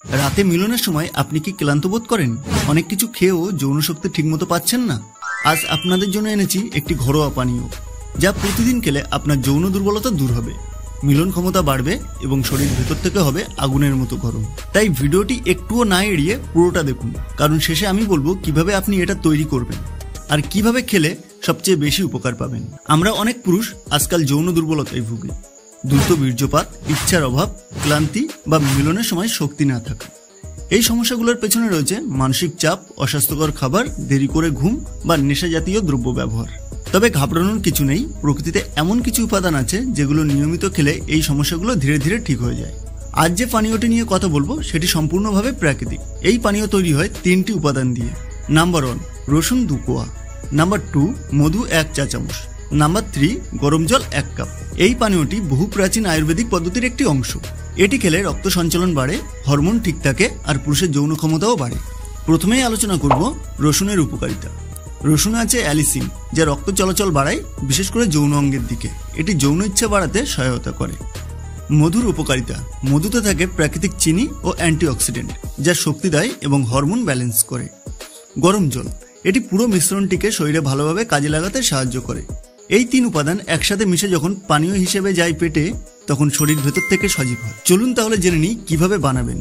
রাতে মিলনের সময় আপনি কি ক্লান্ত বোধ করেন? অনেক কিছু খেয়েও যৌন শক্তি ঠিকমতো পাচ্ছেন না? আজ আপনাদের জন্য এনেছি একটি ঘরোয়া পানীয়, যা প্রতিদিন খেলে আপনার যৌন দুর্বলতা দূর হবে, মিলন ক্ষমতা বাড়বে এবং শরীর ভেতর থেকে হবে আগুনের মতো গরম। তাই ভিডিওটি একটুও না এড়িয়ে পুরোটা দেখুন, কারণ শেষে আমি বলবো কিভাবে আপনি এটা তৈরি করবেন আর কিভাবে খেলে সবচেয়ে বেশি উপকার পাবেন। আমরা অনেক পুরুষ আজকাল যৌন দুর্বলতায় ভুগি। দ্রুত বীর্যপাত, ইচ্ছার অভাব, ক্লান্তি বা মিলনের সময় শক্তি না থাকা। এই সমস্যাগুলোর পেছনে রয়েছে মানসিক চাপ, অস্বাস্থ্যকর খাবার, দেরি করে ঘুম বা নেশা জাতীয় দ্রব্য ব্যবহার। তবে ঘাবড়ানোর কিছু নেই, প্রকৃতিতে এমন কিছু উপাদান আছে যেগুলো নিয়মিত খেলে এই সমস্যাগুলো ধীরে ধীরে ঠিক হয়ে যায়। আজ যে পানীয়টি নিয়ে কথা বলবো সেটি সম্পূর্ণভাবে প্রাকৃতিক। এই পানীয় তৈরি হয় 3টি উপাদান দিয়ে। নাম্বার 1, রসুন 2 কোয়া। নাম্বার 2, মধু 1 চা চামচ। নাম্বার 3, গরম জল 1 কাপ। এই পানীয়টি বহু প্রাচীন আয়ুর্বেদিক পদ্ধতির একটি অংশ। এটি খেলে রক্ত সঞ্চালন বাড়ে, হরমোন ঠিক থাকে আর পুরুষের যৌন ক্ষমতাও বাড়ে। প্রথমেই আলোচনা করব রসুনের উপকারিতা। রসুনে আছে অ্যালিসিন, যা রক্ত চলাচল বাড়ায়, বিশেষ করে যৌন অঙ্গের দিকে। এটি যৌন ইচ্ছা বাড়াতে সহায়তা করে। মধুর উপকারিতা। মধুতে থাকে প্রাকৃতিক চিনি ও অ্যান্টিঅক্সিডেন্ট, যা শক্তি দেয় এবং হরমোন ব্যালেন্স করে। গরম জল। এটি পুরো মিশ্রণটিকে শরীরে ভালোভাবে কাজে লাগাতে সাহায্য করে। এই 3 উপাদান একসাথে মিশে যখন পানীয় হিসেবে যায় পেটে, তখন শরীর ভেতর থেকে সজীব হয়। চলুন তাহলে জেনে নিই কিভাবে বানাবেন।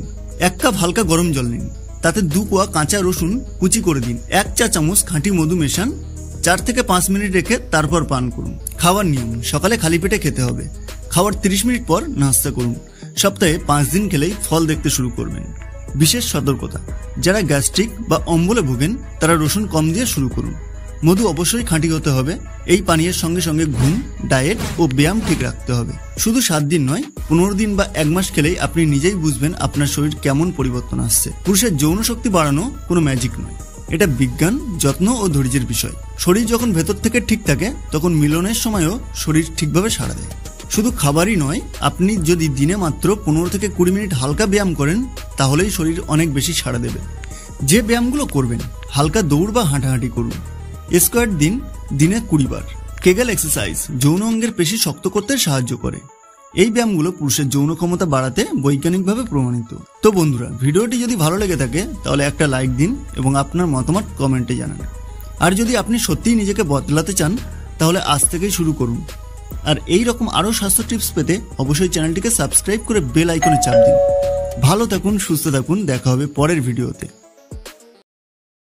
1 কাপ হালকা গরম জল নিন, তাতে 2 কোয়া কাঁচা রসুন কুচি করে দিন। 1 চা চামচ খাঁটি মধু মেশান, 4 থেকে 5 মিনিট রেখে তারপর পান করুন। খাওয়ার নিয়ম। সকালে খালি পেটে খেতে হবে। খাওয়ার 30 মিনিট পর নাস্তা করুন। সপ্তাহে 5 দিন খেলেই ফল দেখতে শুরু করবেন। বিশেষ সতর্কতা, যারা গ্যাস্ট্রিক বা অম্বলে ভোগেন তারা রসুন কম দিয়ে শুরু করুন। মধু অবশ্যই খাঁটি হতে হবে। এই পানীয়ের সঙ্গে সঙ্গে ঘুম, ডায়েট ও ব্যায়াম ঠিক রাখতে হবে। শুধু 7 দিন নয়, 15 দিন বা 1 মাস খেলেই আপনি নিজেই বুঝবেন আপনার শরীর কেমন পরিবর্তন আসছে। পুরুষের যৌন শক্তি বাড়ানো কোনো ম্যাজিক নয়, এটা বিজ্ঞান, যত্ন ও ধৈর্যের বিষয়। শরীর যখন ভেতর থেকে ঠিক থাকে তখন মিলনের সময়ও শরীর ঠিকভাবে সাড়া দেয়। শুধু খাবারই নয়, আপনি যদি দিনে মাত্র 15 থেকে 20 মিনিট হালকা ব্যায়াম করেন তাহলেই শরীর অনেক বেশি সাড়া দেবে। যে ব্যায়ামগুলো করবেন, হালকা দৌড় বা হাঁটাহাঁটি করুন। স্কোয়াট দিন, দিনে 20 বার। কেগেল এক্সারসাইজ যৌন অঙ্গের পেশি শক্ত করতে সাহায্য করে। এই ব্যায়ামগুলো পুরুষের যৌন ক্ষমতা বাড়াতে বৈজ্ঞানিকভাবে প্রমাণিত। তো বন্ধুরা, ভিডিওটি যদি ভালো লেগে থাকে তাহলে একটা লাইক দিন এবং আপনার মতামত কমেন্টে জানান। আর যদি আপনি সত্যিই নিজেকে বদলাতে চান তাহলে আজ থেকেই শুরু করুন। আর এই রকম আরও স্বাস্থ্য টিপস পেতে অবশ্যই চ্যানেলটিকে সাবস্ক্রাইব করে বেল আইকনে চাপ দিন। ভালো থাকুন, সুস্থ থাকুন, দেখা হবে পরের ভিডিওতে।